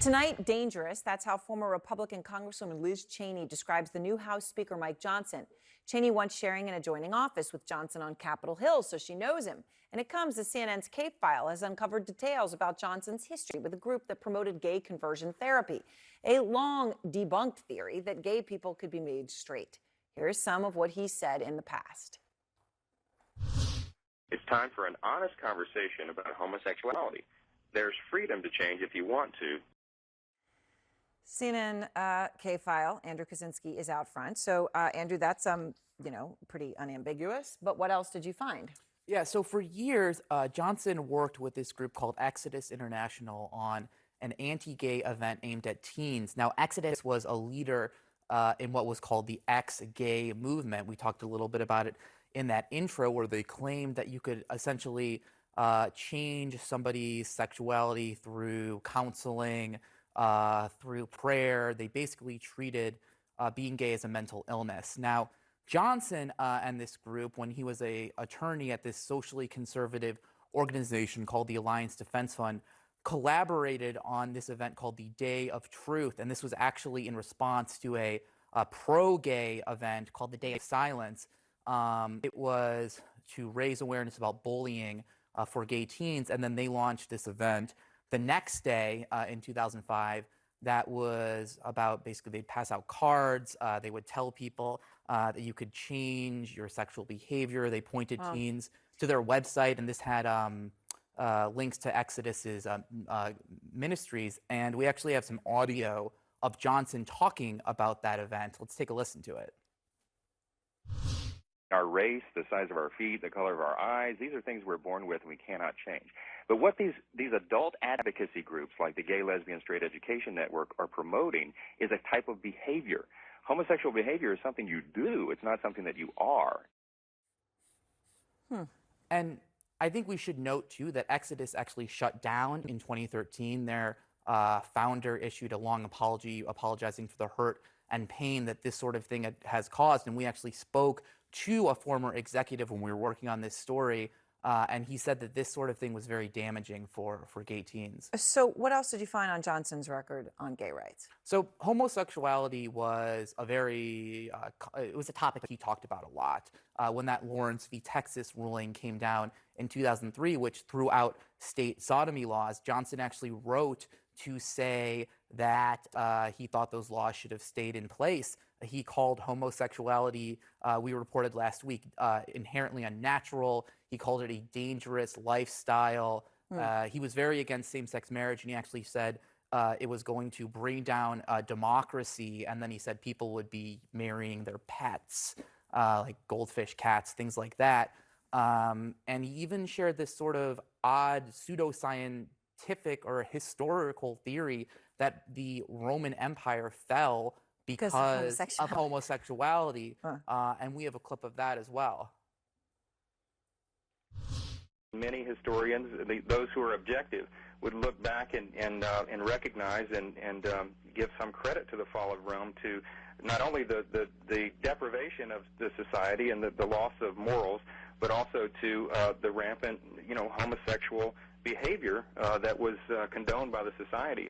Tonight, dangerous. That's how former Republican Congresswoman Liz Cheney describes the new House Speaker Mike Johnson. Cheney once sharing an adjoining office with Johnson on Capitol Hill, so she knows him. And it comes as CNN's Cape File has uncovered details about Johnson's history with a group that promoted gay conversion therapy, a long debunked theory that gay people could be made straight. Here's some of what he said in the past. It's time for an honest conversation about homosexuality. There's freedom to change if you want to. CNN K-File, Andrew Kaczynski is out front. So, Andrew, that's, pretty unambiguous. But what else did you find? Yeah, so for years, Johnson worked with this group called Exodus International on an anti-gay event aimed at teens. Now, Exodus was a leader in what was called the ex-gay movement. We talked a little bit about it in that intro, where they claimed that you could essentially change somebody's sexuality through counseling, through prayer. They basically treated being gay as a mental illness. Now, Johnson and this group, when he was an attorney at this socially conservative organization called the Alliance Defense Fund, collaborated on this event called the Day of Truth. And this was actually in response to a pro-gay event called the Day of Silence. It was to raise awareness about bullying for gay teens. And then they launched this event the next day in 2005 that was about, basically, they'd pass out cards. They would tell people that you could change your sexual behavior. They pointed teens to their website, and this had links to Exodus's ministries. And we actually have some audio of Johnson talking about that event. Let's take a listen to it. Our race, the size of our feet, the color of our eyes, these are things we're born with and we cannot change. But what these adult advocacy groups like the Gay, Lesbian, Straight Education Network are promoting is a type of behavior. Homosexual behavior is something you do. It's not something that you are. And I think we should note, too, that Exodus actually shut down in 2013. Their founder issued a long apology apologizing for the hurt and pain that this sort of thing has caused. And we actually spoke to a former executive when we were working on this story, and he said that this sort of thing was very damaging for gay teens. So what else did you find on Johnson's record on gay rights? So homosexuality was it was a topic he talked about a lot. When that Lawrence v. Texas ruling came down in 2003, which threw out state sodomy laws, Johnson actually wrote to say that he thought those laws should have stayed in place. He called homosexuality, we reported last week, inherently unnatural. He called it a dangerous lifestyle. He was very against same-sex marriage, and he actually said it was going to bring down democracy. And then he said people would be marrying their pets, like goldfish, cats, things like that. And he even shared this sort of odd pseudoscientific or historical theory that the Roman Empire fell because of homosexuality. And we have a clip of that as well. Many historians, those who are objective, would look back and recognize and give some credit to the fall of Rome to not only the deprivation of the society and the loss of morals, but also to the rampant, homosexual behavior that was condoned by the society.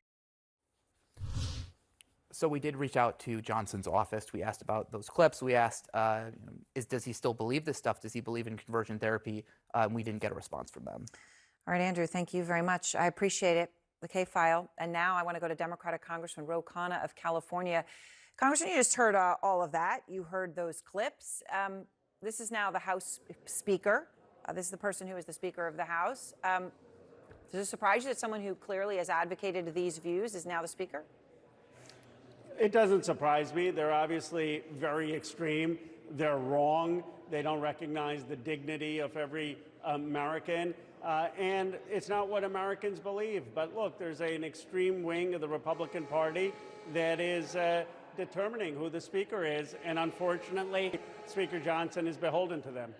So we did reach out to Johnson's office. We asked about those clips. We asked, does he still believe this stuff? Does he believe in conversion therapy? We didn't get a response from them. All right, Andrew, thank you very much. I appreciate it. The K-File. And now I want to go to Democratic Congressman Ro Khanna of California. Congressman, you just heard all of that. You heard those clips. This is now the House Speaker. This is the person who is the Speaker of the House. Does it surprise you that someone who clearly has advocated these views is now the Speaker? It doesn't surprise me. They're obviously very extreme. They're wrong. They don't recognize the dignity of every American. And it's not what Americans believe. But look, there's an extreme wing of the Republican Party that is determining who the Speaker is. And unfortunately, Speaker Johnson is beholden to them.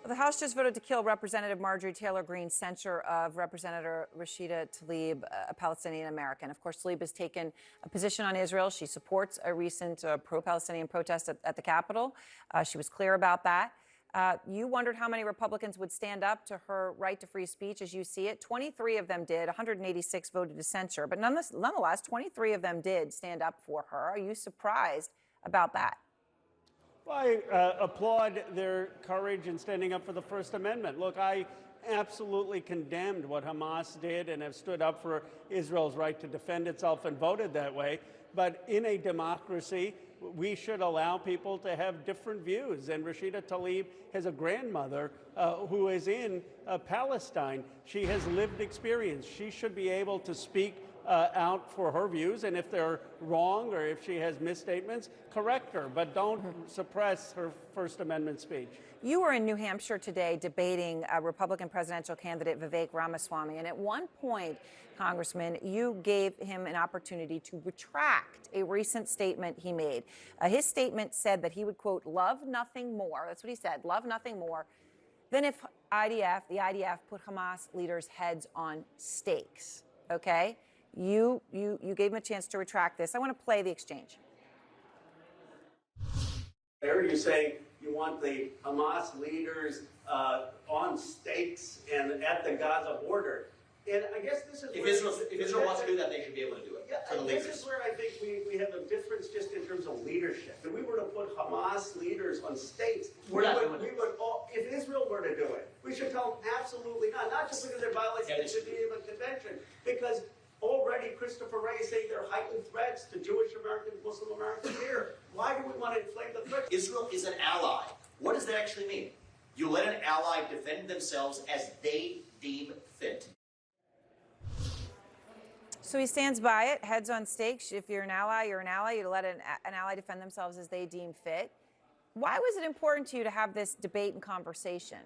The House just voted to kill Representative Marjorie Taylor Greene's censure of Representative Rashida Tlaib, a Palestinian American. Of course, Tlaib has taken a position on Israel. She supports a recent pro-Palestinian protest at the Capitol. She was clear about that. You wondered how many Republicans would stand up to her right to free speech as you see it. 23 of them did. 186 voted to censure. But nonetheless, 23 of them did stand up for her. Are you surprised about that? Well, I applaud their courage in standing up for the First Amendment. Look, I absolutely condemned what Hamas did and have stood up for Israel's right to defend itself and voted that way. But in a democracy, we should allow people to have different views. And Rashida Tlaib has a grandmother who is in Palestine. She has lived experience. She should be able to speak out for her views, and if they're wrong or if she has misstatements, correct her, but don't suppress her First Amendment speech. You were in New Hampshire today debating Republican presidential candidate Vivek Ramaswamy, and at one point, Congressman, you gave him an opportunity to retract a recent statement he made. His statement said that he would, quote, love nothing more, that's what he said, love nothing more, than if the IDF put Hamas leaders' heads on stakes, okay? You gave him a chance to retract this. I want to play the exchange. You're saying you want the Hamas leaders on stakes and at the Gaza border. And I guess this is if Israel wants to do that, they should be able to do it. Yeah, this is where I think we have a difference just in terms of leadership. If we were to put Hamas leaders on stakes, if Israel were to do it, we should tell them absolutely not just because they're violating the Geneva Convention, because already Christopher Wray is saying there are heightened threats to Jewish Americans, Muslim Americans here. Why do we want to inflame the threat? Israel is an ally. What does that actually mean? You let an ally defend themselves as they deem fit. So he stands by it, heads on stakes. If you're an ally, you're an ally. You let an ally defend themselves as they deem fit. Why was it important to you to have this debate and conversation?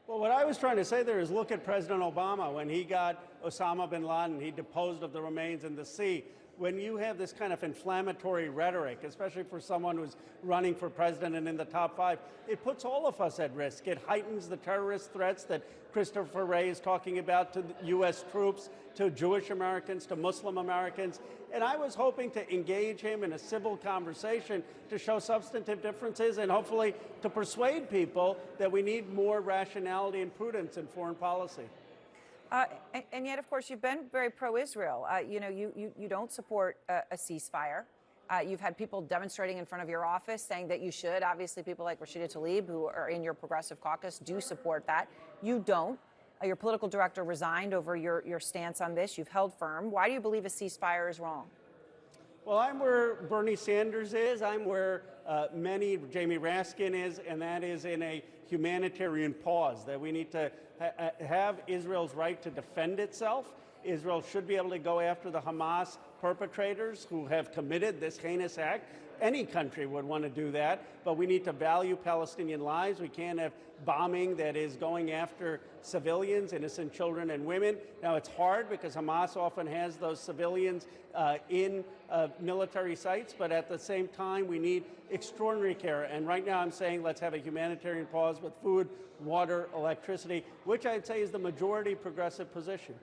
Well, what I was trying to say there is look at President Obama. When he got Osama bin Laden, he disposed of the remains in the sea. When you have this kind of inflammatory rhetoric, especially for someone who's running for president and in the top 5, it puts all of us at risk. It heightens the terrorist threats that Christopher Wray is talking about to U.S. troops, to Jewish Americans, to Muslim Americans. And I was hoping to engage him in a civil conversation to show substantive differences and hopefully to persuade people that we need more rationality and prudence in foreign policy. And yet, of course, you've been very pro-Israel. You don't support a ceasefire. You've had people demonstrating in front of your office saying that you should. Obviously, people like Rashida Tlaib, who are in your progressive caucus, do support that. You don't. Your political director resigned over your stance on this. You've held firm. Why do you believe a ceasefire is wrong? Well, I'm where Bernie Sanders is. I'm where Jamie Raskin is, and that is in a humanitarian pause, that we need to have Israel's right to defend itself. Israel should be able to go after the Hamas perpetrators who have committed this heinous act. Any country would want to do that, but we need to value Palestinian lives. We can't have bombing that is going after civilians, innocent children and women. Now, it's hard because Hamas often has those civilians in military sites, but at the same time, we need extraordinary care. And right now, I'm saying let's have a humanitarian pause with food, water, electricity, which I'd say is the majority progressive position.